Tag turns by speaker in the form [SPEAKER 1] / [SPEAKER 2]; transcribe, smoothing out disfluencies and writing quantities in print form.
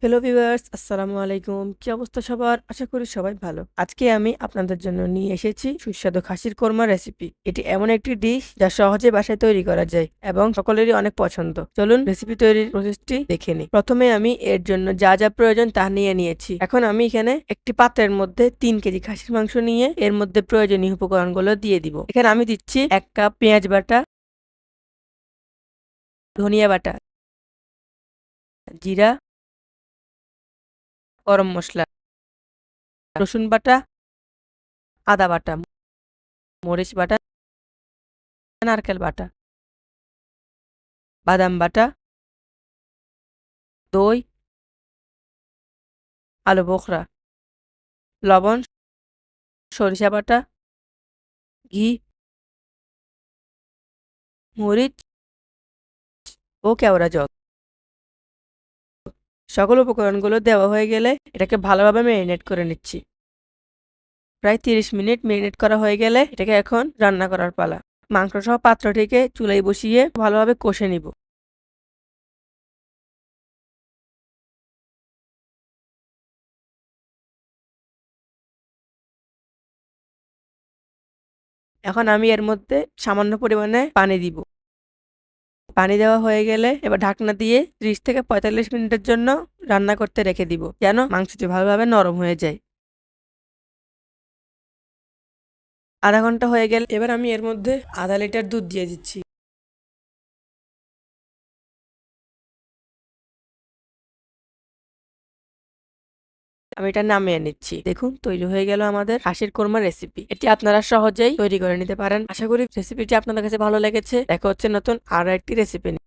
[SPEAKER 1] Hello viewers, আসসালামু আলাইকুম। কি অবস্থা সবার? আশা করি সবাই ভালো। আজকে আমি আপনাদের জন্য নিয়ে এসেছি সুস্বাদু খাসির কোরমা রেসিপি। এটি এমন একটি ডিশ যা সহজে বাসায় তৈরি করা যায় এবং সকলেরই অনেক পছন্দ। চলুন রেসিপি তৈরির প্রসেসটি দেখে নিই। প্রথমে আমি এর জন্য যা যা প্রয়োজন তা নিয়ে নিয়েছি। এখন আমি এখানে একটি পাত্রের মধ্যে ৩ কেজি খাসির মাংস নিয়ে এর মধ্যে প্রয়োজনীয় উপকরণগুলো দিয়ে দিব। এখানে আমি দিচ্ছি ১ কাপ পেঁয়াজ বাটা, ধনিয়া বাটা, জিরা, গরম মসলা, রসুন বাটা, আদা বাটা, মরিচ বাটা, নারকেল বাটা, বাদাম বাটা, দই, আলু বোখরা, লবণ, সরিষা বাটা, ঘি, মরিচ ও কেওড়া জল। সকল উপকরণগুলো দেওয়া হয়ে গেলে এটাকে ভালোভাবে ম্যারিনেট করে নিচ্ছি। প্রায় ৩০ মিনিট ম্যারিনেট করা হয়ে গেলে এটাকে এখন রান্না করার পালা। মাংসসহ পাত্রটিকে চুলায় বসিয়ে ভালোভাবে কষে নিব। এখন আমি এর মধ্যে সামান্য পরিমাণে পানি দিব। পানি দেওয়া হয়ে গেলে এবার ঢাকনা দিয়ে ৩০ থেকে ৪৫ মিনিটের জন্য রান্না করতে রেখে দিব, যেন মাংসটি ভালোভাবে নরম হয়ে যায়। আধা ঘন্টা হয়ে গেলে এবার আমি এর মধ্যে আধা লিটার দুধ দিয়ে দিচ্ছি। আমি এটা নামিয়ে নিচ্ছি। দেখুন তৈরি হয়ে গেল আমাদের হাঁসের কোরমা রেসিপি। এটি আপনারা সহজেই তৈরি করে নিতে পারেন। আশা করি রেসিপিটি আপনাদের কাছে ভালো লেগেছে। দেখা হচ্ছে নতুন আরো একটি রেসিপি নিয়ে।